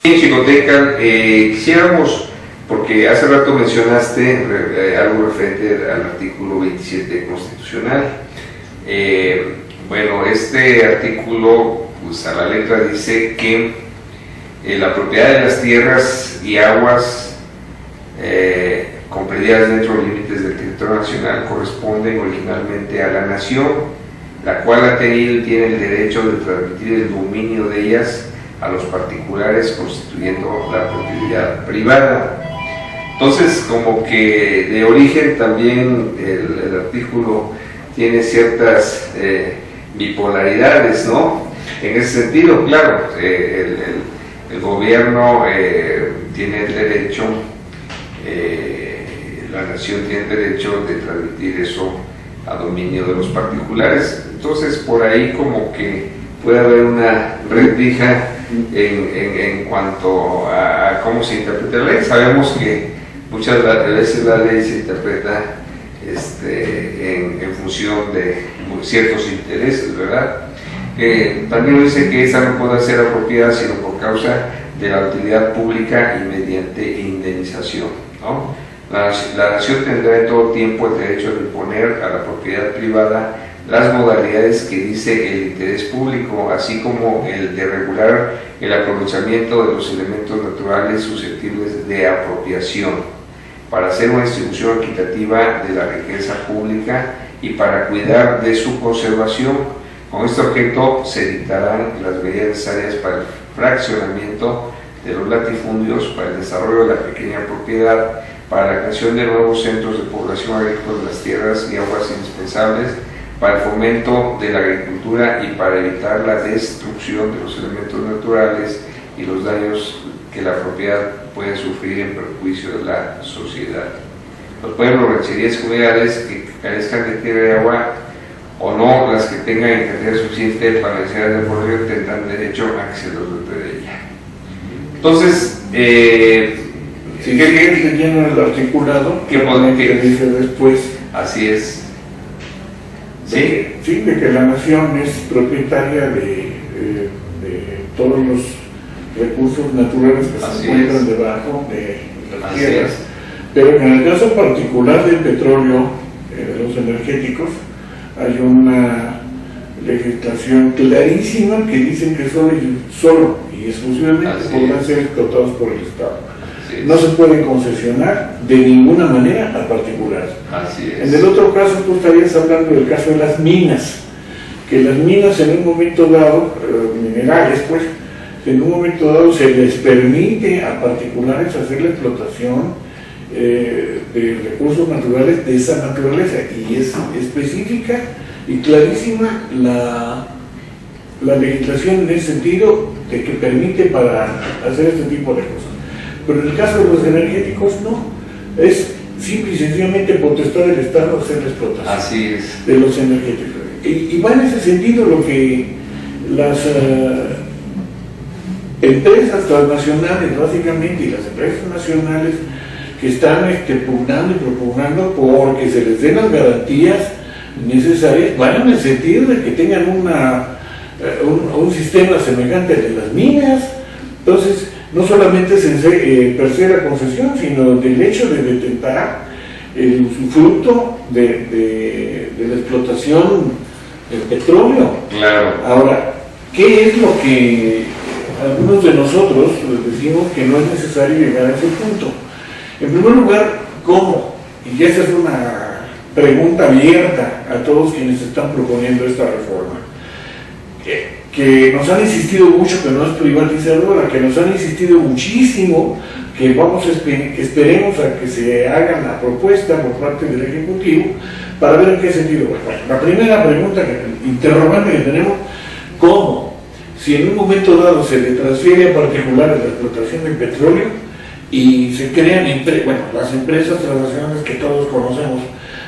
En Chicoteca, quisiéramos, porque hace rato mencionaste algo referente al artículo 27 constitucional. Bueno, este artículo, pues a la letra dice que la propiedad de las tierras y aguas comprendidas dentro de los límites del territorio nacional corresponden originalmente a la nación, la cual ha tenido y tiene el derecho de transmitir el dominio de ellas a los particulares, constituyendo la propiedad privada. Entonces, como que de origen también el artículo tiene ciertas bipolaridades, ¿no? En ese sentido, claro, el gobierno tiene el derecho, la nación tiene el derecho de transmitir eso a dominio de los particulares. Entonces, por ahí como que puede haber una rendija en cuanto a cómo se interpreta la ley. Sabemos que muchas veces la ley se interpreta en función de ciertos intereses, ¿verdad? También dice que esa no puede ser apropiada sino por causa de la utilidad pública y mediante indemnización, ¿no? La nación tendrá en todo tiempo el derecho de imponer a la propiedad privada las modalidades que dice el interés público, así como el de regular el aprovechamiento de los elementos naturales susceptibles de apropiación, para hacer una distribución equitativa de la riqueza pública y para cuidar de su conservación. Con este objeto se dictarán las medidas necesarias para el fraccionamiento de los latifundios, para el desarrollo de la pequeña propiedad, para la creación de nuevos centros de población agrícola de las tierras y aguas indispensables, para el fomento de la agricultura y para evitar la destrucción de los elementos naturales y los daños que la propiedad puede sufrir en perjuicio de la sociedad. Los pueblos, rancherías, comunidades que carezcan de tierra y agua o no, las que tengan en cantidad suficiente para las necesidades de población, tendrán derecho a que se los dote de ella. Entonces, si se llena el articulado, ¿qué dice después? Así es. Sí, de que la nación es propietaria de todos los recursos naturales que se encuentran debajo de las tierras. Pero en el caso particular del petróleo, de los energéticos, hay una legislación clarísima que dicen que solo y exclusivamente podrán ser explotados por el Estado. No se pueden concesionar de ninguna manera a particulares. Así es. En el otro caso, tú estarías hablando del caso de las minas, que las minas en un momento dado, minerales pues, en un momento dado se les permite a particulares hacer la explotación de recursos naturales de esa naturaleza, y es específica y clarísima la legislación en ese sentido de que permite para hacer este tipo de cosas. Pero en el caso de los energéticos no, es simple y sencillamente potestad del Estado hacer la explotación. Así es. De los energéticos. Y va en ese sentido lo que las empresas transnacionales, básicamente, y las empresas nacionales que están pugnando y propugnando porque se les den las garantías necesarias, van en el sentido de que tengan un sistema semejante al de las minas. Entonces, no solamente es per se la concesión, sino del hecho de detentar el usufructo de la explotación del petróleo. Claro. Ahora, ¿qué es lo que algunos de nosotros les decimos que no es necesario llegar a ese punto? En primer lugar, ¿cómo? Y esa es una pregunta abierta a todos quienes están proponiendo esta reforma. Que nos han insistido mucho que no es privatizadora, que nos han insistido muchísimo que que esperemos a que se haga la propuesta por parte del Ejecutivo para ver en qué sentido. Bueno, la primera pregunta, interrogante que tenemos, ¿cómo? Si en un momento dado se le transfiere a particulares la explotación del petróleo y se crean las empresas transnacionales que todos conocemos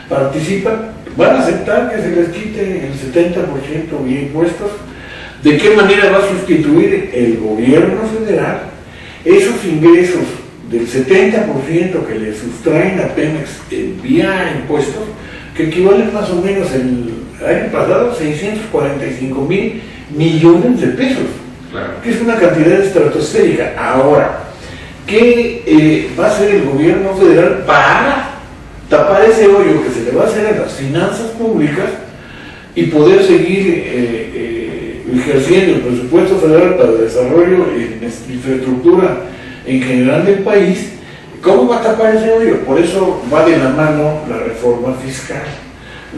participan, ¿van a aceptar que se les quite el 70% de impuestos? ¿De qué manera va a sustituir el gobierno federal esos ingresos del 70% que le sustraen a Pemex vía impuestos, que equivalen más o menos el año pasado a 645,000 millones de pesos? Claro. Que es una cantidad estratosférica. Ahora, ¿qué va a hacer el gobierno federal para tapar ese hoyo que se le va a hacer a las finanzas públicas y poder seguir ejerciendo el presupuesto federal para el desarrollo y infraestructura en general del país? ¿Cómo va a tapar ese hoyo? Por eso va de la mano la reforma fiscal,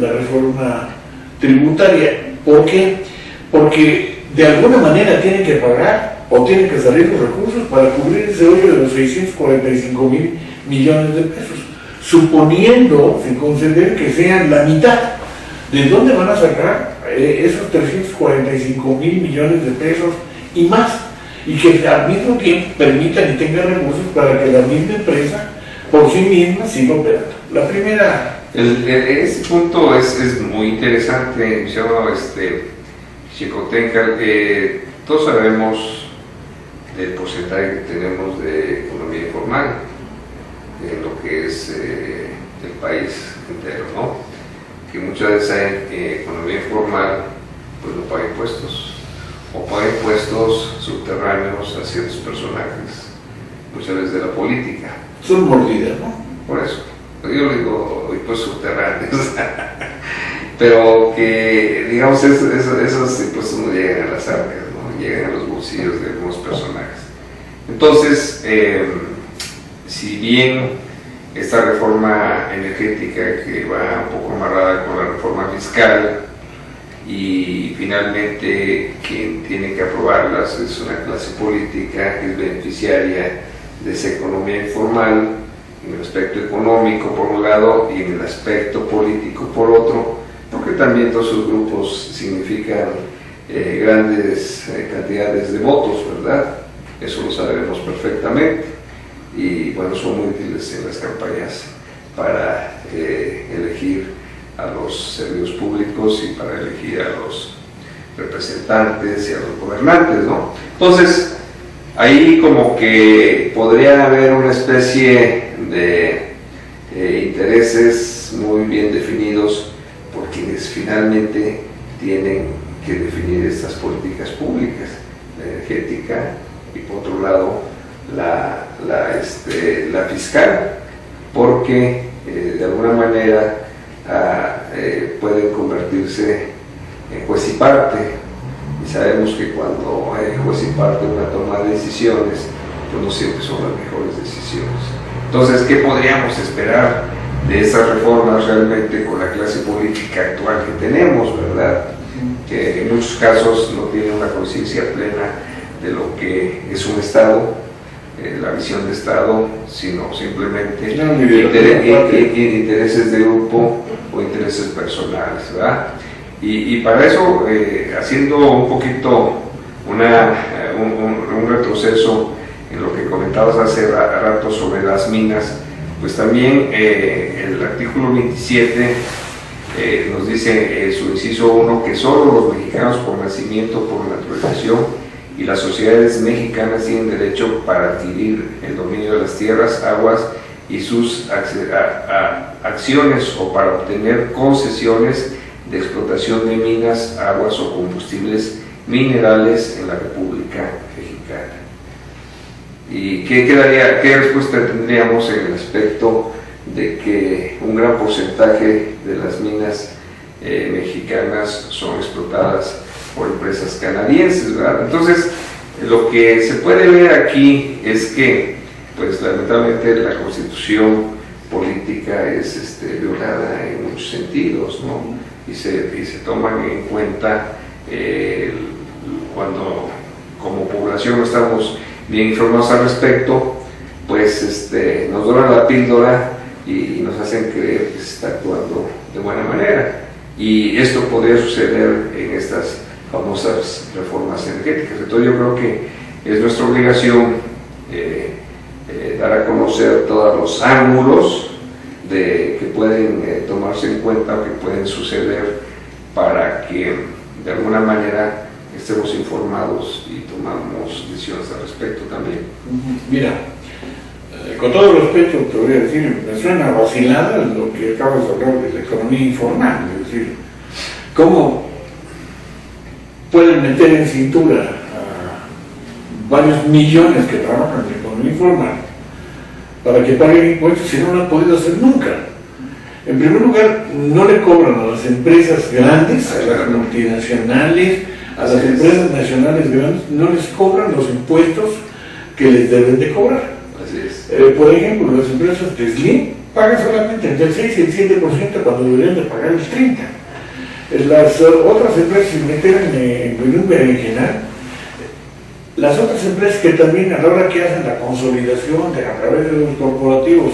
la reforma tributaria. ¿Por qué? Porque de alguna manera tienen que pagar o tienen que salir los recursos para cubrir ese hoyo de los 645,000 millones de pesos, suponiendo, sin conceder, que sean la mitad. ¿De dónde van a sacar esos 345,000 millones de pesos y más? Y que al mismo tiempo permitan y tengan recursos para que la misma empresa por sí misma siga operando. La primera... Ese punto es muy interesante, Xicotenca. Todos sabemos del porcentaje que tenemos de economía informal en lo que es el país entero, ¿no? Que mucha de esa economía informal pues no paga impuestos, o paga impuestos subterráneos a ciertos personajes, muchas veces de la política. Son mordidas, ¿no? Por eso, yo digo impuestos subterráneos, pero que digamos esos impuestos no llegan a las arcas, ¿no? Llegan a los bolsillos de algunos personajes. Entonces, si bien esta reforma energética que va un poco amarrada con la reforma fiscal y finalmente quien tiene que aprobarlas es una clase política que es beneficiaria de esa economía informal en el aspecto económico por un lado y en el aspecto político por otro, porque también todos esos grupos significan grandes cantidades de votos, ¿verdad? Eso lo sabemos perfectamente y bueno, son muy útiles en las campañas para elegir a los servidores públicos y para elegir a los representantes y a los gobernantes, ¿no? Entonces, ahí como que podría haber una especie de intereses muy bien definidos por quienes finalmente tienen que definir estas políticas públicas, la energética y por otro lado la fiscal, porque de alguna manera pueden convertirse en juez y parte, y sabemos que cuando hay juez y parte en una toma de decisiones, pues no siempre son las mejores decisiones. Entonces, ¿qué podríamos esperar de esas reformas realmente con la clase política actual que tenemos, verdad? Que en muchos casos no tiene una conciencia plena de lo que es un Estado, la visión de Estado, sino simplemente intereses de grupo o intereses personales, ¿verdad? Y para eso, haciendo un poquito un retroceso en lo que comentabas hace rato sobre las minas, pues también el artículo 27 nos dice su inciso 1 que solo los mexicanos por nacimiento, por naturalización y las sociedades mexicanas tienen derecho para adquirir el dominio de las tierras, aguas y sus acciones o para obtener concesiones de explotación de minas, aguas o combustibles minerales en la República Mexicana. ¿Y qué respuesta tendríamos en el aspecto de que un gran porcentaje de las minas mexicanas son explotadas por empresas canadienses, ¿verdad? Entonces, lo que se puede ver aquí es que, pues lamentablemente, la Constitución política es violada en muchos sentidos, ¿no? Y se toman en cuenta cuando como población no estamos bien informados al respecto, pues nos doran la píldora y nos hacen creer que se está actuando de buena manera. Y esto podría suceder en estas famosas reformas energéticas. Entonces yo creo que es nuestra obligación dar a conocer todos los ángulos que pueden tomarse en cuenta o que pueden suceder para que de alguna manera estemos informados y tomamos decisiones al respecto también. Mira, con todo respeto te voy a decir, me suena vacilada lo que acabas de hablar de la economía informal, es decir, ¿cómo pueden meter en cintura varios millones que trabajan en la economía informal para que paguen impuestos y no lo han podido hacer nunca. En primer lugar, no le cobran a las empresas grandes, a las multinacionales, a las empresas nacionales grandes, no les cobran los impuestos que les deben de cobrar. Así es. Por ejemplo, las empresas de Slim pagan solamente entre el 6 y el 7% cuando deberían de pagar el 30%. Las otras empresas, si metieran en un berenjenal, las otras empresas que también a la hora que hacen la consolidación a través de los corporativos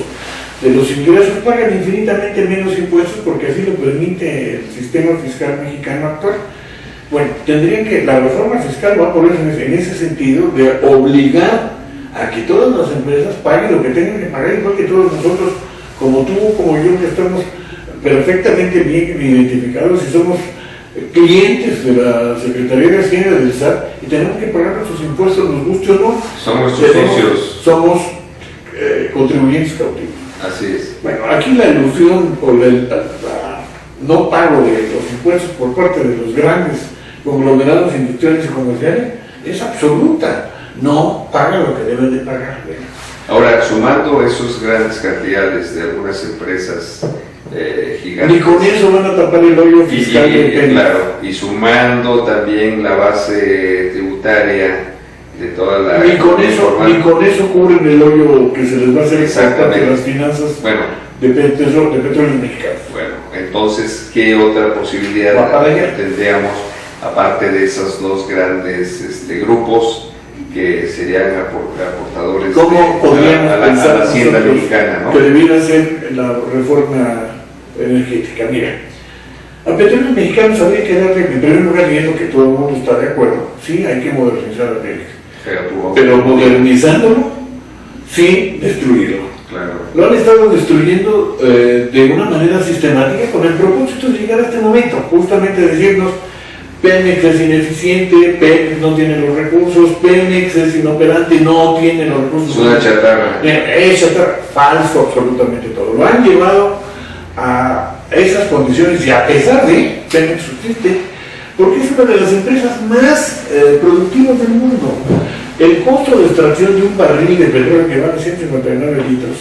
de los ingresos pagan infinitamente menos impuestos porque así lo permite el sistema fiscal mexicano actual. Bueno, tendrían que, la reforma fiscal va por eso en ese sentido de obligar a que todas las empresas paguen lo que tengan que pagar, igual que todos nosotros, como tú, como yo, que estamos perfectamente bien identificados y somos clientes de la Secretaría de Hacienda del SAT y tenemos que pagar nuestros impuestos, nos guste o no. Somos sus socios. Somos contribuyentes cautivos. Así es. Bueno, aquí la ilusión o la no pago de los impuestos por parte de los grandes conglomerados industriales y comerciales es absoluta. No paga lo que deben de pagar. Ahora, sumando esas grandes cantidades de algunas empresas gigantes. Ni con eso van a tapar el hoyo fiscal. Claro, y sumando también la base tributaria de toda la... Ni con eso cubren el hoyo que se les va a hacer exactamente las finanzas de petróleos mexicanos. Bueno, entonces, ¿qué otra posibilidad tendríamos aparte de esos dos grandes grupos que serían aportadores a la hacienda mexicana, ¿no? Que debiera ser la reforma energética? Mira, a petróleos mexicanos habría que darle, en primer lugar, y es lo que todo el mundo está de acuerdo, sí, hay que modernizar a América. Pero modernizándolo sin destruirlo. Claro. Lo han estado destruyendo de una manera sistemática con el propósito de llegar a este momento, justamente decirnos: Pemex es ineficiente, Pemex no tiene los recursos, Pemex es inoperante, no tiene los recursos. Es una chatarra. Es chatarra. Falso absolutamente todo. Lo han llevado a esas condiciones y a pesar de Pemex subsiste, porque es una de las empresas más productivas del mundo. El costo de extracción de un barril de petróleo que vale 159 litros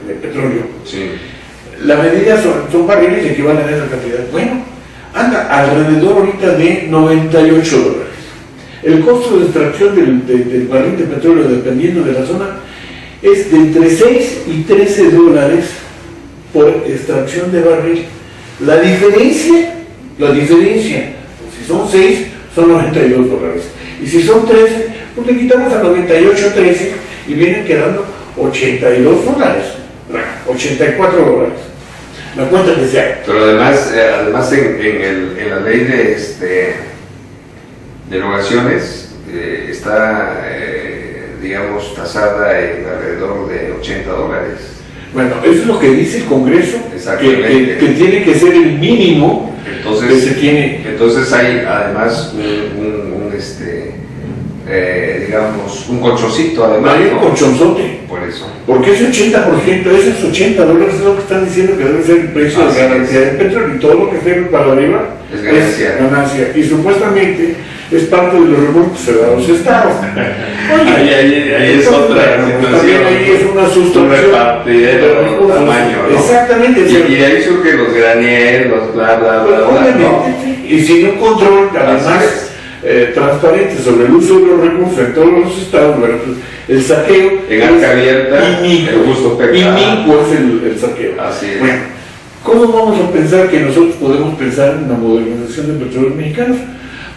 de petróleo, sí. La medida son barriles que equivalen a esa cantidad. Bueno, anda alrededor ahorita de $98. El costo de extracción del barril de petróleo, dependiendo de la zona, es de entre 6 y $13 por extracción de barril. La diferencia, si son 6, son $92. Y si son 13, pues le quitamos a 98, 13 y vienen quedando $82. $84. La cuenta que sea. Pero además en la ley de derogaciones está, digamos, tasada en alrededor de $80. Bueno, eso es lo que dice el Congreso, que tiene que ser el mínimo. Entonces, que se tiene. Entonces hay además digamos, un colchoncito además. Hay un colchonzote. Por eso. Porque ese 80%, esos $80 es lo que están diciendo que debe ser el precio de ganancia del petróleo, y todo lo que esté para arriba es ganancia. Y supuestamente es parte de los recursos que se dan a los estados. Oye, ahí es otra situación. También ahí es una sustracción. Un repartidero tamaño, ¿no? Exactamente. Y ahí surgen los granieros, los bla, bla, bla. Obviamente, y sin un control, además, transparente sobre el uso de los recursos en todos los estados. Bueno, pues, el saqueo en arca abierta, el gusto inicuo es el saqueo. Así es. Bueno, ¿cómo vamos a pensar que nosotros podemos pensar en la modernización de petróleos mexicanos?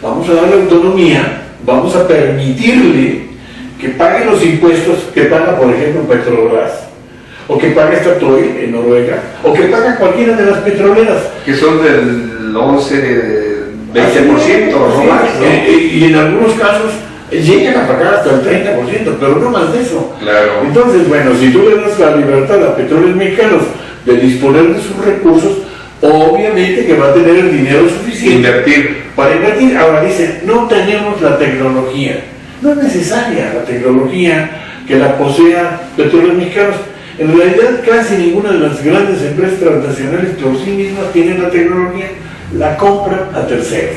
Vamos a darle autonomía, vamos a permitirle que pague los impuestos que paga, por ejemplo, Petrobras, o que paga Statoil en Noruega, o que paga cualquiera de las petroleras. Que son del 11, 20%, no más, ¿no? Y en algunos casos llegan a pagar hasta el 30%, pero no más de eso. Claro. Entonces, bueno, si tú le das la libertad a petróleos mexicanos de disponer de sus recursos, obviamente que va a tener el dinero suficiente para invertir. Ahora dicen, no tenemos la tecnología. No es necesaria la tecnología que la posea Petróleos Mexicanos. En realidad, casi ninguna de las grandes empresas transnacionales por sí mismas tienen la tecnología, la compran a terceros.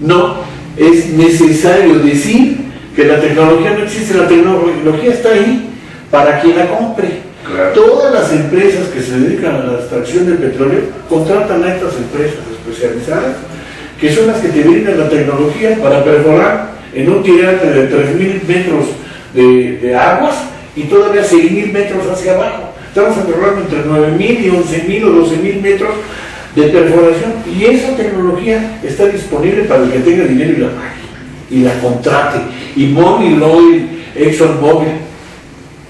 No es necesario decir que la tecnología no existe, la tecnología está ahí para quien la compre. Claro. Todas las empresas que se dedican a la extracción del petróleo contratan a estas empresas especializadas, que son las que te brindan la tecnología para perforar en un tirante de 3.000 metros de aguas y todavía 6.000 metros hacia abajo. Estamos hablando entre 9.000 y 11.000 o 12.000 metros de perforación, y esa tecnología está disponible para el que tenga dinero y la pague y la contrate. Y Mobil Oil, ExxonMobil,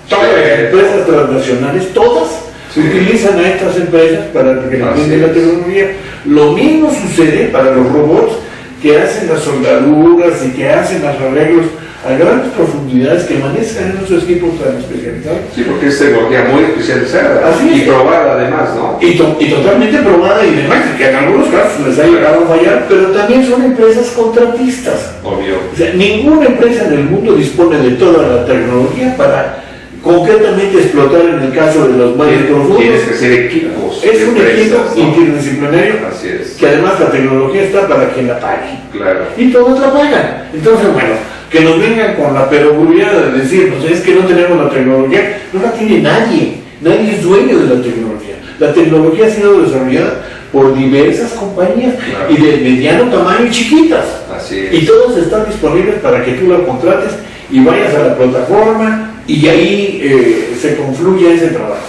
todas las empresas transnacionales, todas utilizan a estas empresas para que les brinden la tecnología. Lo mismo sucede para los robots que hacen las soldaduras y que hacen los arreglos a grandes profundidades, que manejan esos equipos tan especializados. Sí, porque es tecnología muy especializada. Así es. Y probada además, ¿no? Y totalmente probada y demás, que en algunos casos les ha llegado a fallar, pero también son empresas contratistas. Obvio. O sea, ninguna empresa en el mundo dispone de toda la tecnología para concretamente explotar en el caso de los mares profundos. Tienes que ser equipos. Es un equipo ¿no? interdisciplinario. Así es. Que además la tecnología está para quien la pague. Claro. Y todos la pagan. Entonces, bueno, que nos vengan con la perogrullada de decir, pues es que no tenemos la tecnología, no la tiene nadie. Nadie es dueño de la tecnología. La tecnología ha sido desarrollada por diversas compañías, claro, y de mediano tamaño y chiquitas. Así es. Y todas están disponibles para que tú la contrates y vayas a la plataforma y ahí se confluye ese trabajo.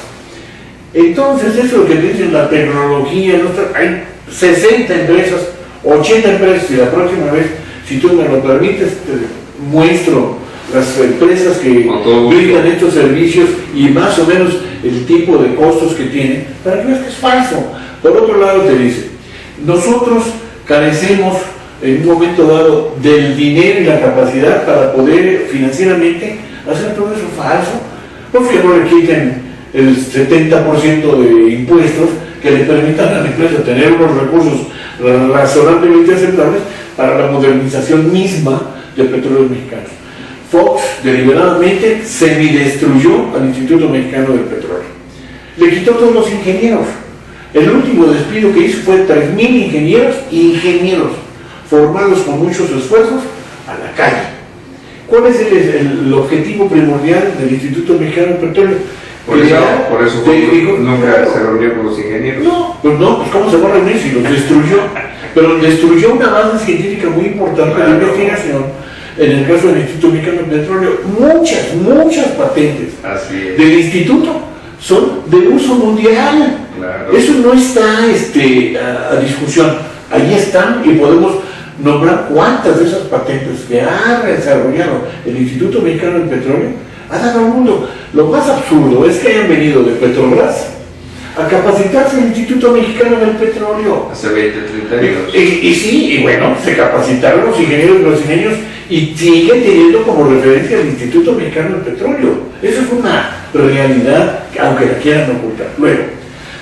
Entonces, eso es lo que dicen la tecnología. Hay 60 empresas, 80 empresas, y la próxima vez, si tú me lo permites, te muestro las empresas que brindan estos servicios y más o menos el tipo de costos que tienen, para que veas que es falso. Por otro lado, te dice, nosotros carecemos en un momento dado del dinero y la capacidad para poder financieramente hacer todo eso. Falso, porque no le quiten el 70% de impuestos que le permitan a la empresa tener unos recursos razonablemente aceptables para la modernización misma del petróleo mexicano. Fox deliberadamente semidestruyó al Instituto Mexicano del Petróleo. Le quitó todos los ingenieros. El último despido que hizo fue 3.000 ingenieros formados con muchos esfuerzos a la calle. ¿Cuál es el objetivo primordial del Instituto Mexicano del Petróleo? Por eso nunca se reunió con los ingenieros. No, pues ¿cómo se va a reunir si los destruyó? Pero destruyó una base científica muy importante de investigación. En el caso del Instituto Mexicano del Petróleo, muchas patentes del instituto son de uso mundial. Claro. Eso no está a discusión. Ahí están, y podemos nombrar cuántas de esas patentes que ha desarrollado el Instituto Mexicano del Petróleo ha dado al mundo. Lo más absurdo es que hayan venido de Petrobras a capacitarse el Instituto Mexicano del Petróleo. Hace 20, 30 años. Y bueno, se capacitaron los ingenieros brasileños y siguen teniendo como referencia el Instituto Mexicano del Petróleo. Eso es una realidad, aunque la quieran ocultar. Luego,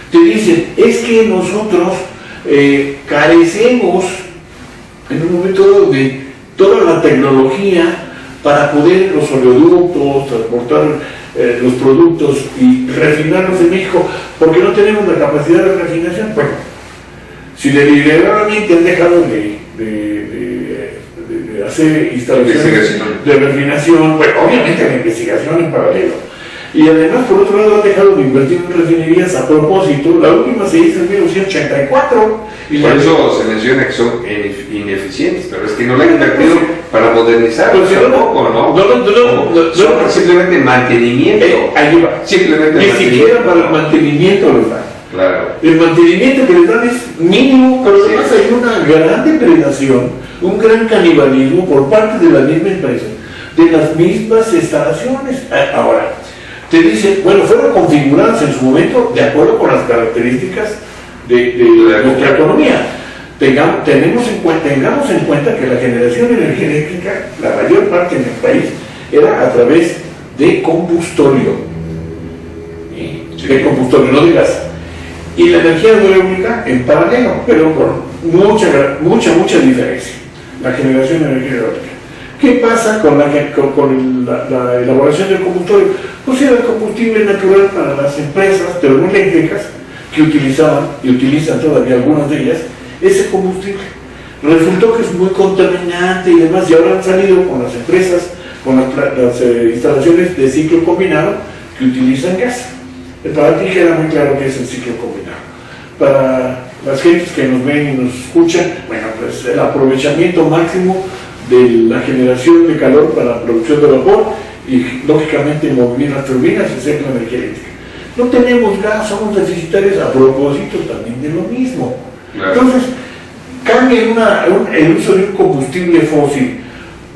te dicen, es que nosotros carecemos en un momento de toda la tecnología para poder los oleoductos, transportar los productos y refinarlos en México, porque no tenemos la capacidad de refinación. Bueno, si deliberadamente han dejado de hacer instalaciones de refinación, bueno, obviamente la investigación en paralelo. Y además, por otro lado, han dejado de invertir en refinerías a propósito. La última se hizo en 1984. Y por eso se menciona que son ineficientes, pero es que no la han invertido para modernizar. Pues tampoco, ¿no? Simplemente mantenimiento. Ahí va. Simplemente ni siquiera para el mantenimiento les dan. Claro. El mantenimiento que les dan es mínimo, pero además hay una gran depredación, un gran canibalismo por parte de la misma empresa, de las mismas instalaciones. Ahora, te dicen, bueno, fueron configuradas en su momento de acuerdo con las características de nuestra economía. Tengamos en cuenta que la generación de energía eléctrica, la mayor parte en el país, era a través de combustorio. De combustorio, no de gas. Y la energía eólica en paralelo, pero con mucha diferencia. La generación de energía eólica. ¿Qué pasa con la elaboración del combustorio? Pues era el combustible natural para las empresas termoeléctricas que utilizaban y utilizan todavía algunas de ellas ese combustible. resultó que es muy contaminante y demás, y ahora han salido con las empresas, con las instalaciones de ciclo combinado que utilizan gas. Para ti queda muy claro que es el ciclo combinado. Para las gentes que nos ven y nos escuchan, bueno, pues el aprovechamiento máximo de la generación de calor para la producción de vapor y lógicamente mover las turbinas y hacer la energía eléctrica. No tenemos gas, somos deficitarios a propósito también de lo mismo. Claro. Entonces, cambia el uso de un combustible fósil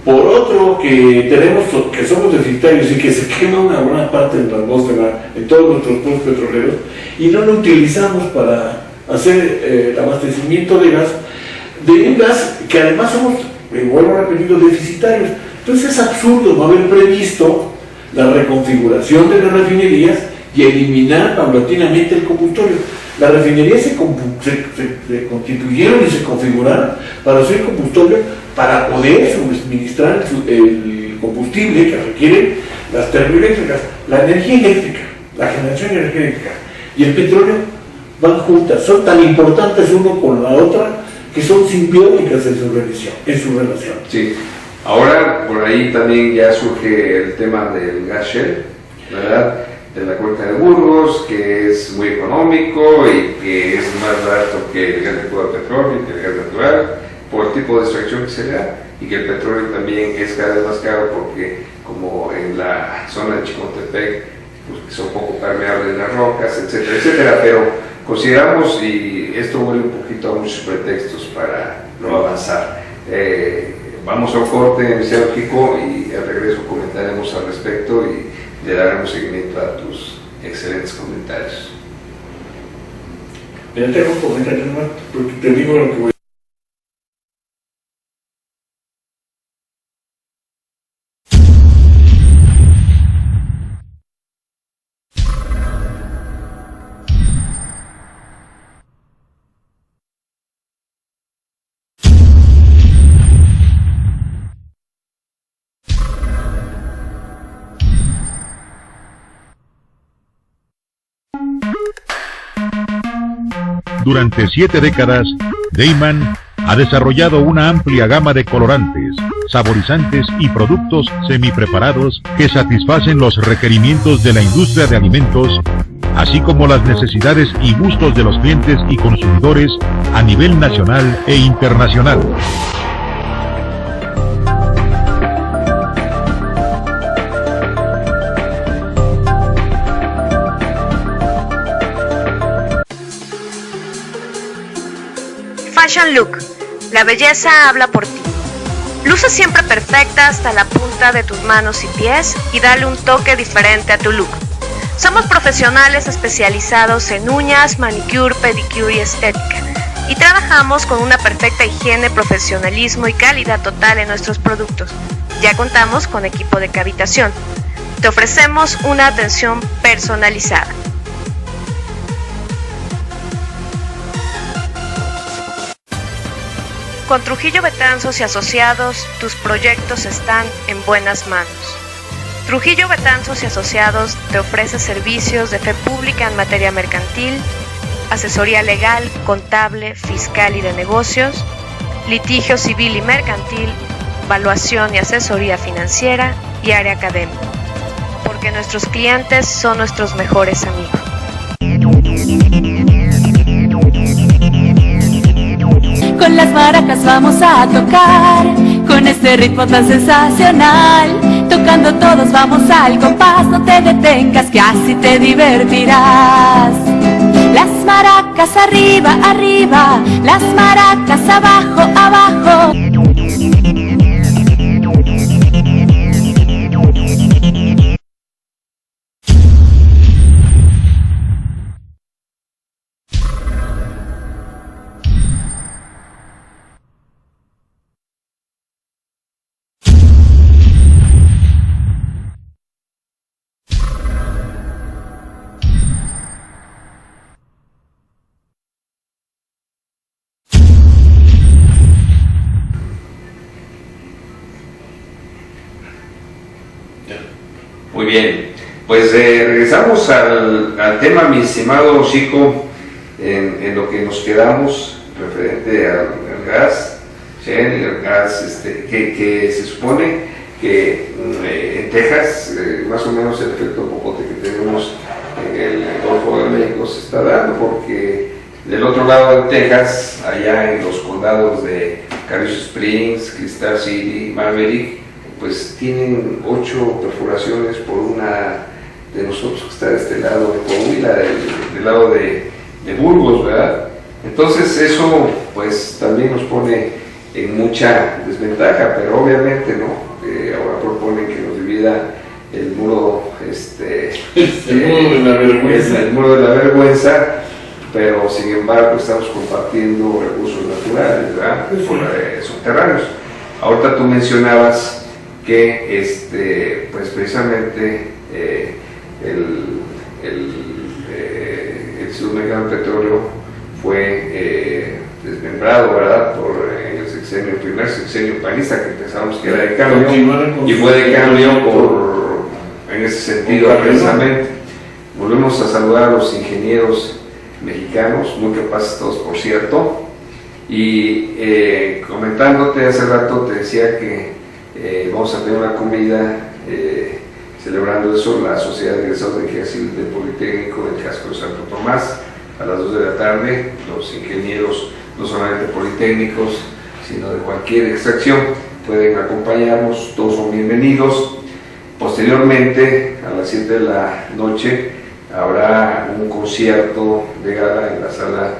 por otro que tenemos, que somos deficitarios y que se quema una buena parte de la atmósfera en todos nuestros pozos petroleros y no lo utilizamos para hacer el abastecimiento de un gas que además somos, vuelvo a repetir, deficitarios. Entonces es absurdo no haber previsto la reconfiguración de las refinerías y eliminar paulatinamente el combustorio. Las refinerías se constituyeron y se configuraron para hacer combustorio, para poder suministrar el combustible que requieren las termoeléctricas. La energía eléctrica, la generación energética y el petróleo van juntas, son tan importantes uno con la otra que son simbióticas en su relación. Sí. Ahora por ahí también ya surge el tema del gas shale, ¿verdad? De la cuenca de Burgos, que es muy económico y que es más barato que el gas de petróleo y que el gas natural, por el tipo de extracción que se da, y que el petróleo también es cada vez más caro porque, como en la zona de Chicontepec, pues, son poco permeables las rocas, etcétera, etcétera, pero consideramos, y esto huele un poquito a muchos pretextos para no avanzar. Vamos a un corte, Mr. Kiko, y al regreso comentaremos al respecto y le daremos seguimiento a tus excelentes comentarios. Ya tengo un comentario más, porque te digo lo que voy a... Durante 7 décadas, Deiman ha desarrollado una amplia gama de colorantes, saborizantes y productos semipreparados que satisfacen los requerimientos de la industria de alimentos, así como las necesidades y gustos de los clientes y consumidores a nivel nacional e internacional. Fashion Look. La belleza habla por ti. Luce siempre perfecta hasta la punta de tus manos y pies y dale un toque diferente a tu look. Somos profesionales especializados en uñas, manicure, pedicure y estética. Y trabajamos con una perfecta higiene, profesionalismo y calidad total en nuestros productos. Ya contamos con equipo de cavitación. Te ofrecemos una atención personalizada. Con Trujillo Betanzos y Asociados, tus proyectos están en buenas manos. Trujillo Betanzos y Asociados te ofrece servicios de fe pública en materia mercantil, asesoría legal, contable, fiscal y de negocios, litigio civil y mercantil, evaluación y asesoría financiera y área académica, porque nuestros clientes son nuestros mejores amigos. Con las maracas vamos a tocar, con este ritmo tan sensacional. Tocando todos vamos al compás, no te detengas que así te divertirás. Las maracas arriba, arriba, las maracas abajo, abajo. Muy bien, pues regresamos al tema, mi estimado Chico, en lo que nos quedamos referente al gas. Shell Gas, que se supone que en Texas, más o menos el efecto popote que tenemos en el Golfo de México se está dando, porque del otro lado de Texas, allá en los condados de Carrizo Springs, Crystal City, Maverick, pues tienen 8 perforaciones por una de nosotros que está de este lado de Coahuila, del lado de Burgos, ¿verdad? Entonces eso pues también nos pone en mucha desventaja, pero obviamente no, ahora proponen que nos divida el muro, el muro de la vergüenza. El muro de la vergüenza, pero sin embargo estamos compartiendo recursos naturales, ¿verdad? Subterráneos. Ahorita tú mencionabas que pues precisamente el Instituto Mexicano de Petróleo fue desmembrado, ¿verdad? En el primer sexenio panista, que pensábamos que era de cambio, y fue de cambio en ese sentido precisamente. Volvemos a saludar a los ingenieros mexicanos, muy capaces todos, por cierto, y comentándote hace rato, te decía que vamos a tener una comida celebrando eso, la Sociedad de Egresados de Ingeniería Civil del Politécnico del Casco de Santo Tomás, a las 2 de la tarde. Los ingenieros, no solamente politécnicos, sino de cualquier extracción, pueden acompañarnos, todos son bienvenidos. Posteriormente, a las 7 de la noche, habrá un concierto de gala en la sala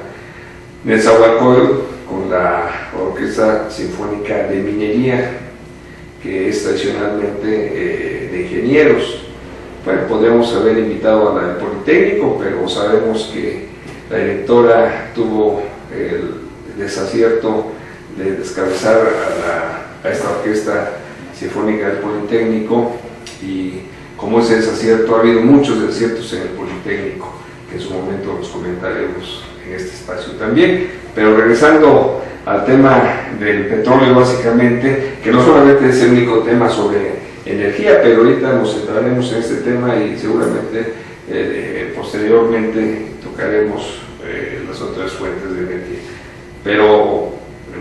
Nezahualcóyotl con la Orquesta Sinfónica de Minería, que es tradicionalmente de ingenieros. Bueno, podríamos haber invitado a la del Politécnico, pero sabemos que la directora tuvo el desacierto de descabezar a esta Orquesta Sinfónica del Politécnico, y como ese desacierto, ha habido muchos desaciertos en el Politécnico, que en su momento los comentaremos en este espacio también. Pero regresando al tema del petróleo, básicamente, que no solamente es el único tema sobre energía, pero ahorita nos centraremos en este tema y seguramente posteriormente tocaremos las otras fuentes de energía. Pero,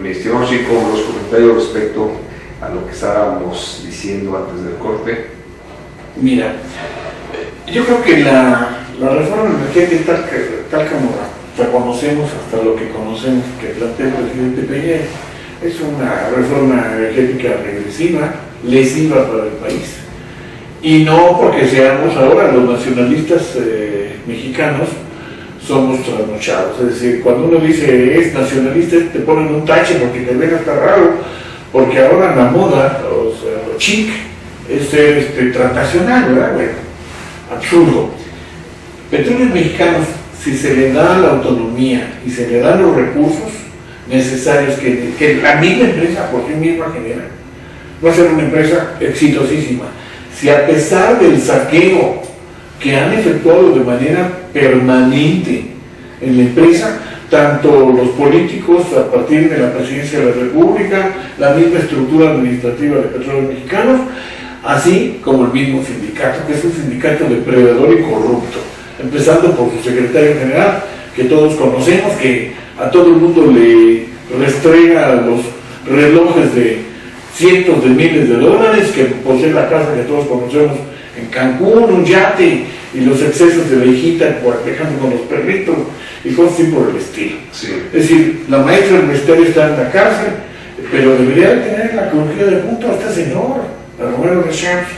mi estimado Chico, los comentarios respecto a lo que estábamos diciendo antes del corte. Mira, yo creo que la reforma energética, tal como la conocemos, hasta lo que conocemos que plantea el presidente Peña, es una reforma energética regresiva, lesiva para el país. Y no porque seamos ahora los nacionalistas mexicanos, somos trasnochados. Es decir, cuando uno dice es nacionalista, te ponen un tache porque te ven hasta raro, porque ahora la moda, lo chic, es ser transnacional, ¿verdad? Bueno, absurdo. Petróleos Mexicanos, si se le da la autonomía y se le dan los recursos necesarios que la misma empresa por sí misma genera, va a ser una empresa exitosísima. Si a pesar del saqueo que han efectuado de manera permanente en la empresa, tanto los políticos a partir de la presidencia de la República, la misma estructura administrativa de Petróleos Mexicanos, así como el mismo sindicato, que es un sindicato depredador y corrupto, empezando por su secretario general, que todos conocemos, que a todo el mundo le restrega los relojes de cientos de miles de dólares, que posee la casa que todos conocemos en Cancún, un yate, y los excesos de la hijita dejando con los perritos y cosas así por el estilo. Sí. Es decir, la maestra universitaria está en la cárcel, pero debería de tener la crujía de punto a este señor, a Romero de Champs,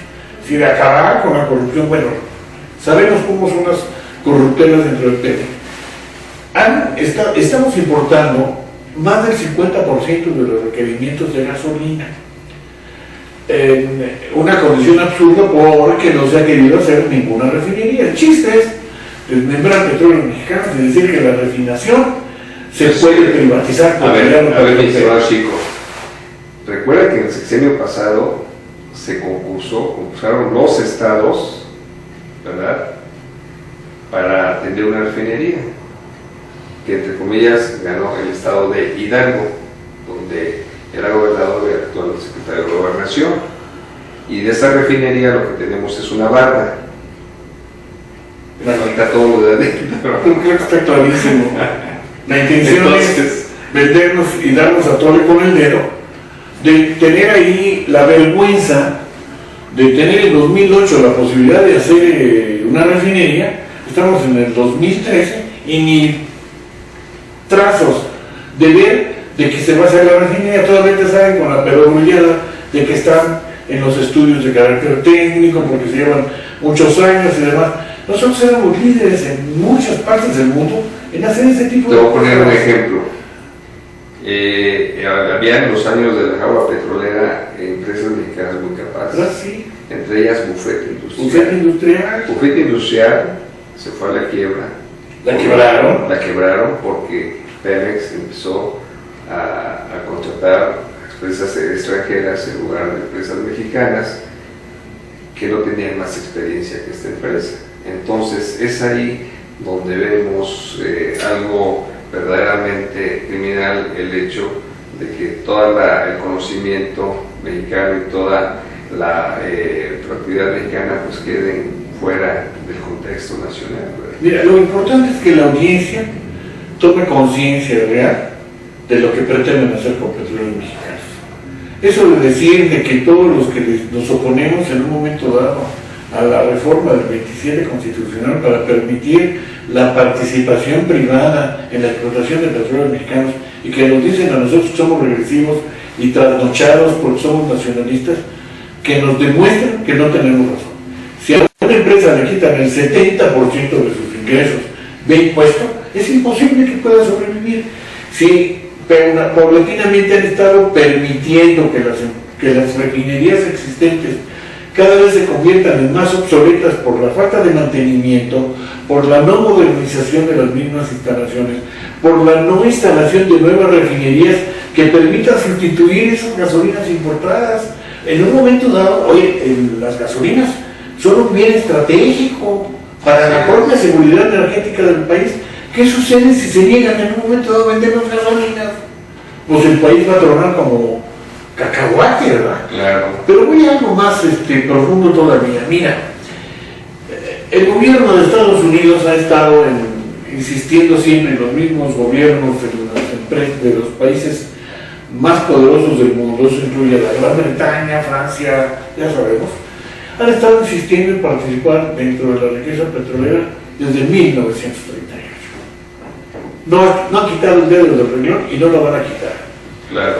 si de acabar con la corrupción. Bueno, sabemos cómo son las corruptelas dentro del PT. Estamos importando más del 50% de los requerimientos de gasolina. Una condición absurda porque no se ha querido hacer ninguna refinería. El chiste es desmembrar Petróleos Mexicanos y decir que la refinación se puede privatizar. A ver, mi estimado Chico, recuerda que en el sexenio pasado se concursaron los estados, ¿verdad?, para atender una refinería, que entre comillas ganó el estado de Hidalgo, donde era gobernador y actual secretario de Gobernación, y de esta refinería lo que tenemos es una barda. Me falta todo lo de adentro. Creo que está clarísimo. La intención es vendernos y darnos a tole con el dedo, de tener ahí la vergüenza de tener en 2008 la posibilidad de hacer una refinería. Estamos en el 2013 y ni trazos de ver de que se va a hacer la refinería. Todavía te saben con la perogrullada de que están en los estudios de carácter técnico porque se llevan muchos años y demás. Nosotros éramos líderes en muchas partes del mundo en hacer ese tipo de cosas. Te voy a poner un ejemplo. Había en los años de la agua petrolera empresas mexicanas muy capaces, Sí. entre ellas Bufete Industrial. Bufete Industrial. Bufete Industrial se fue a la quiebra. La quebraron. La quebraron porque Pemex empezó a contratar empresas extranjeras en lugar de empresas mexicanas que no tenían más experiencia que esta empresa. Entonces es ahí donde vemos algo verdaderamente criminal, el hecho de que todo el conocimiento mexicano y toda la propiedad mexicana pues queden fuera del contexto nacional, ¿verdad? Mira, lo importante es que la audiencia tome conciencia real de lo que pretenden hacer con Petróleos Mexicanos. Eso de decir de que todos los que nos oponemos en un momento dado a la reforma del 27 constitucional para permitir la participación privada en la explotación de petróleos mexicanos y que nos dicen a nosotros que somos regresivos y trasnochados porque somos nacionalistas, que nos demuestran que no tenemos razón. Si a una empresa le quitan el 70% de sus ingresos de impuesto, es imposible que pueda sobrevivir. Si paulatinamente han estado permitiendo que las refinerías existentes cada vez se conviertan en más obsoletas por la falta de mantenimiento, por la no modernización de las mismas instalaciones, por la no instalación de nuevas refinerías que permitan sustituir esas gasolinas importadas. En un momento dado, las gasolinas son un bien estratégico para la propia seguridad energética del país. ¿Qué sucede si se niegan en un momento dado a vender las gasolinas? Pues el país va a tronar como cacahuate, ¿verdad? Claro. Pero voy a algo más profundo todavía. Mira, el gobierno de Estados Unidos ha estado insistiendo siempre en los mismos gobiernos de los países más poderosos del mundo, eso incluye a la Gran Bretaña, Francia, ya sabemos, han estado insistiendo en participar dentro de la riqueza petrolera desde 1938. No han quitado el dedo del renglón y no lo van a quitar. Claro.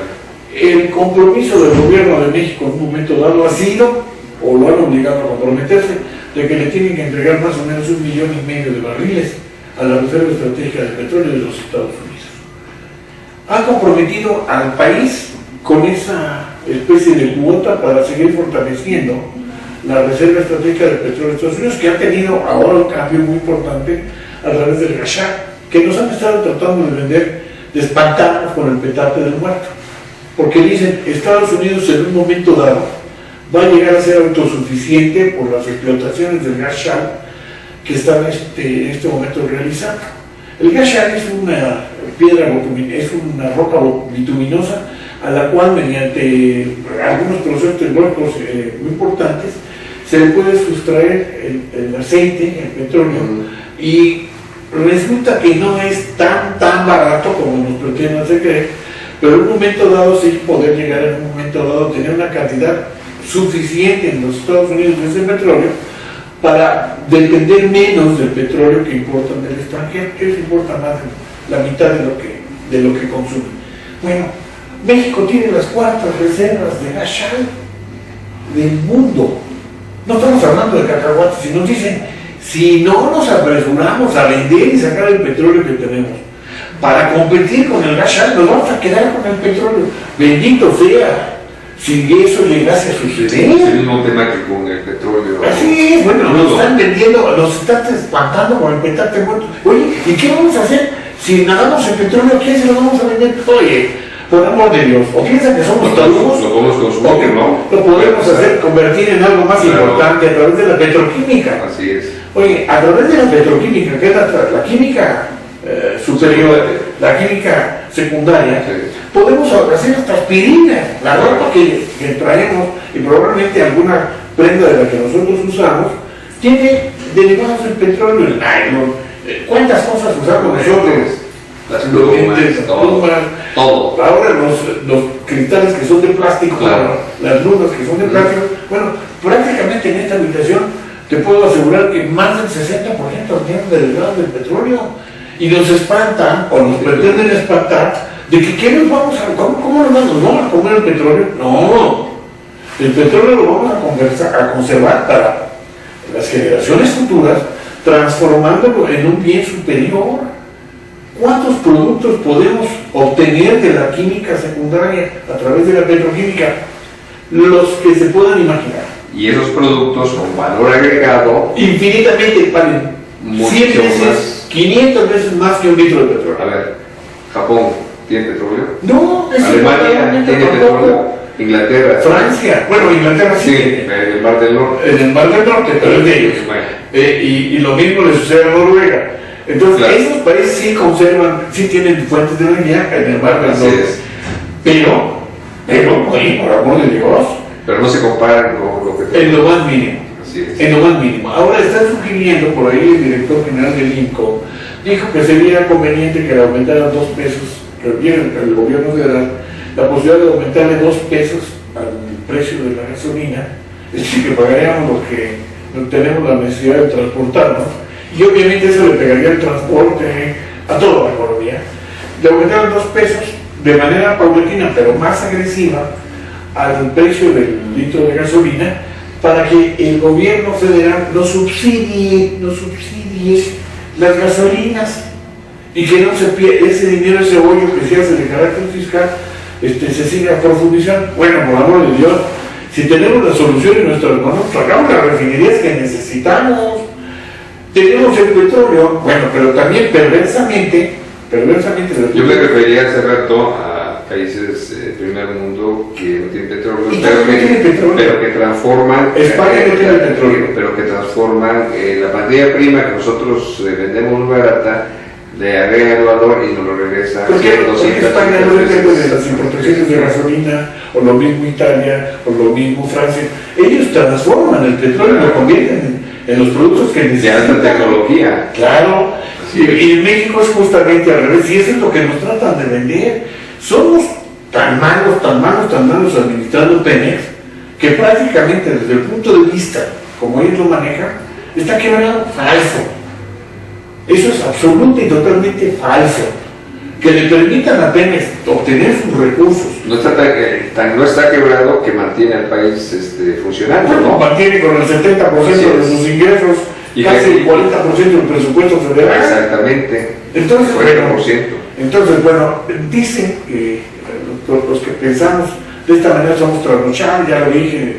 El compromiso del gobierno de México en un momento dado ha sido, o lo han obligado a comprometerse, de que le tienen que entregar más o menos 1,5 millones de barriles a la Reserva Estratégica de Petróleo de los Estados Unidos. Han comprometido al país con esa especie de cuota para seguir fortaleciendo la Reserva Estratégica de Petróleo de Estados Unidos, que ha tenido ahora un cambio muy importante a través del Ghasha, que nos han estado tratando de vender, de espantarnos con el petate del muerto. Porque dicen, Estados Unidos en un momento dado va a llegar a ser autosuficiente por las explotaciones del gas shale que están en este momento realizando. El gas shale es una piedra, es una roca bituminosa a la cual mediante algunos procesos tecnológicos muy importantes se le puede sustraer el aceite, el petróleo, y resulta que no es tan barato como nos pretenden hacer creer. Pero en un momento dado sí poder llegar en un momento dado a tener una cantidad suficiente en los Estados Unidos de ese petróleo para depender menos del petróleo que importan del extranjero, que les importa más de la mitad de lo que consumen. Bueno, México tiene las cuartas reservas de gas shale del mundo. No estamos hablando de cacahuates, si nos dicen, si no nos apresuramos a vender y sacar el petróleo que tenemos para competir con el gas shale, nos vamos a quedar con el petróleo. Bendito sea, si eso llegase a suceder. Es el mismo tema que con el petróleo. Así es, bueno, nos están vendiendo, nos están espantando con el petate muerto. Oye, ¿y qué vamos a hacer si nadamos el petróleo? ¿A quién se lo vamos a vender? Oye, por amor de Dios, o piensan que somos tarugos, lo podemos consumir, ¿no? Lo podemos hacer, convertir en algo más importante a través de la petroquímica. Así es. Oye, a través de la petroquímica, que es la química superior, la química secundaria, podemos hacer hasta aspirina, la ropa que traemos y probablemente alguna prenda de la que nosotros usamos tiene derivados del petróleo, el nylon. ¿Cuántas cosas usamos nosotros? las los dientes, las todo. plumas, Todo. ahora los cristales que son de plástico, Claro. las lunas que son de plástico. Bueno, prácticamente en esta habitación te puedo asegurar que más del 60% vienen derivados del petróleo, y nos espantan o nos pretenden espantar de que ¿qué nos vamos a, cómo nos vamos a comer el petróleo? No, el petróleo lo vamos a conservar para las generaciones futuras, transformándolo en un bien superior. ¿Cuántos productos podemos obtener de la química secundaria a través de la petroquímica? Los que se puedan imaginar. Y esos productos con valor agregado Infinitamente valen 100 mucho veces, más. 500 veces más que un litro de petróleo. A ver, Japón tiene petróleo, No, es Alemania tiene petróleo, Inglaterra, Francia, bueno, Inglaterra sí, sí, en el Mar del Norte. en el Mar del Norte, pero es de ellos. Bueno, Y lo mismo le sucede a Noruega. Entonces, Claro. esos países sí conservan, sí tienen fuentes de energía en el Mar del así Norte. es. Pero, oye, por amor de Dios, Pero no se comparan con lo que en lo más mínimo. Así es. En lo más mínimo. Ahora están sugiriendo, por ahí el director general del INCO dijo que sería conveniente que le aumentaran 2 pesos, que el gobierno federal, la posibilidad de aumentarle 2 pesos al precio de la gasolina, es decir, que pagaríamos lo que no tenemos la necesidad de transportarnos, y obviamente eso le pegaría el transporte a toda la economía. Le aumentaron 2 pesos de manera paulatina, pero más agresiva, al precio del litro de gasolina, para que el gobierno federal no subsidie las gasolinas, y que no se pierda ese dinero, ese hoyo que se hace de carácter fiscal, se siga profundizando. Bueno, por amor de Dios, si tenemos la solución en nuestras manos, hagamos las refinerías que necesitamos. Tenemos el petróleo, bueno, pero también perversamente. Yo me refería hace rato a países primer mundo que no tienen petróleo, Italia no tiene petróleo. pero que transforman España no tiene petróleo. pero que transforman la materia prima que nosotros vendemos muy barata, le agregan el valor y nos lo regresa. ¿Por qué 200 España no depende de las veces. importaciones de gasolina, o lo mismo Italia, o lo mismo Francia? Ellos transforman el petróleo y lo convierten en los productos que De necesitan. alta tecnología. Claro, y en México es justamente al revés, y eso es lo que nos tratan de vender. Somos tan malos administrando Pemex, que prácticamente desde el punto de vista, como ellos lo manejan, está quebrado. Falso. Eso es absoluto y totalmente falso. Que le permitan a Pemex obtener sus recursos. No está quebrado que mantiene al país funcionando, Bueno, ¿no? mantiene con el 70% de sus ingresos, Y casi que- el 40% del presupuesto federal. Exactamente. Entonces, 40%. Bueno, dicen que los que pensamos de esta manera somos trasnochados, ya lo dije.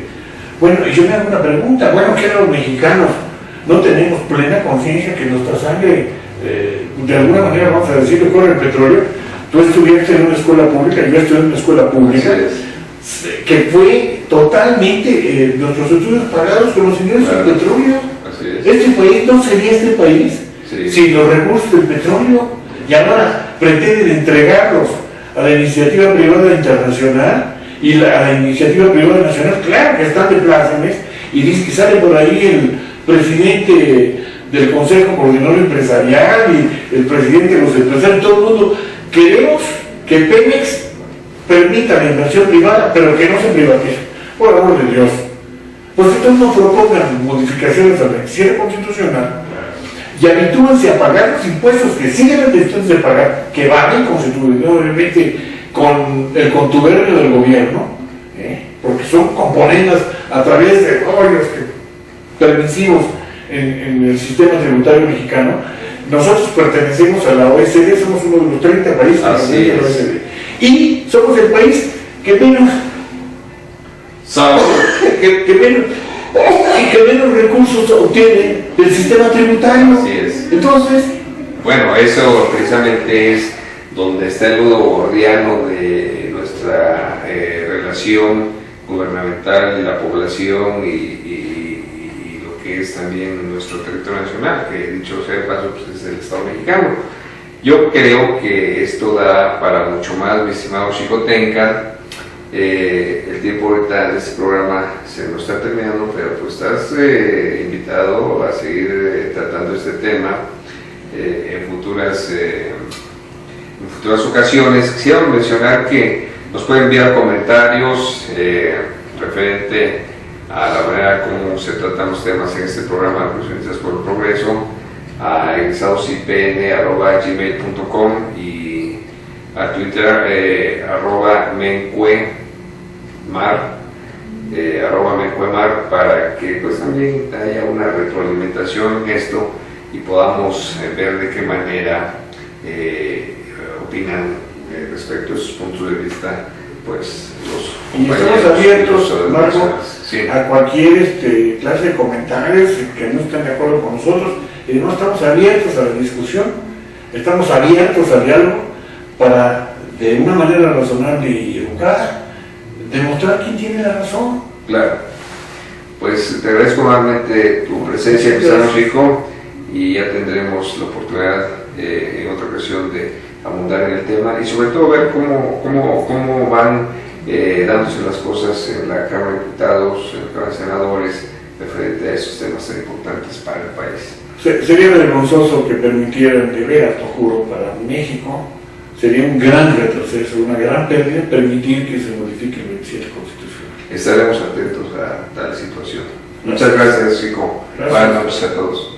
Bueno, y yo me hago una pregunta, bueno, ¿qué los mexicanos no tenemos plena conciencia que nuestra sangre, de alguna manera, vamos a decir, corre el petróleo? Tú estudiaste en una escuela pública, yo estudié en una escuela pública, Así es. que fue totalmente nuestros estudios pagados con los ingresos Claro. del petróleo. Así es. Este país no sería este país Sí. sin los recursos del petróleo, y ahora pretenden entregarlos a la iniciativa privada internacional y a la iniciativa privada nacional. Claro que están de plácemes, y dice que sale por ahí el presidente del Consejo Coordinador Empresarial y el presidente de los empresarios, todo el mundo. Queremos que Pemex permita la inversión privada, pero que no se privatice. Por amor de Dios, pues entonces no propongan modificaciones a la legislación constitucional y habitúense a pagar los impuestos que sí deben de ustedes de pagar, que valen constitucionalmente con el contubernio del gobierno, porque son componentes a través de hoyos permisivos en el sistema tributario mexicano. Nosotros pertenecemos a la OECD, somos uno de los 30 países Así de la es. OECD, y somos el país que menos que menos recursos obtiene del sistema tributario. Así es. Entonces, Bueno, eso precisamente es donde está el nudo gordiano de nuestra relación gubernamental de la población y lo que es también nuestro territorio nacional, que dicho sea de paso, pues, es el Estado mexicano. Yo creo que esto da para mucho más, mi estimado Xicotenca. El tiempo ahorita de este programa se nos está terminando, pero pues estás invitado a seguir tratando este tema en futuras en futuras ocasiones. Quisiera mencionar que nos pueden enviar comentarios referente a la manera como se tratan los temas en este programa de Profesionistas por el Progreso a egresadosipn@gmail.com y a Twitter @mencuemar para que pues también haya una retroalimentación en esto y podamos ver de qué manera opinan respecto a sus puntos de vista pues los Y estamos compañeros abiertos, y los Marco, adversarios. Sí. a cualquier clase de comentarios que no estén de acuerdo con nosotros, y no estamos abiertos a la discusión, estamos abiertos al diálogo para, de una manera razonable y educada, demostrar quién tiene la razón. Claro. Pues te agradezco nuevamente tu presencia, Cristiano Rico, y ya tendremos la oportunidad en otra ocasión de abundar en el tema y sobre todo ver cómo van dándose las cosas en la Cámara de Diputados, en la Cámara de Senadores, referente a esos temas tan importantes para el país. Sería vergonzoso que permitieran, de veras, lo juro, para México, sería un gran retroceso, una gran pérdida, permitir que se modifique el 27 Constitución. Estaremos atentos a tal situación. Muchas gracias, Rico. Buenas noches a todos.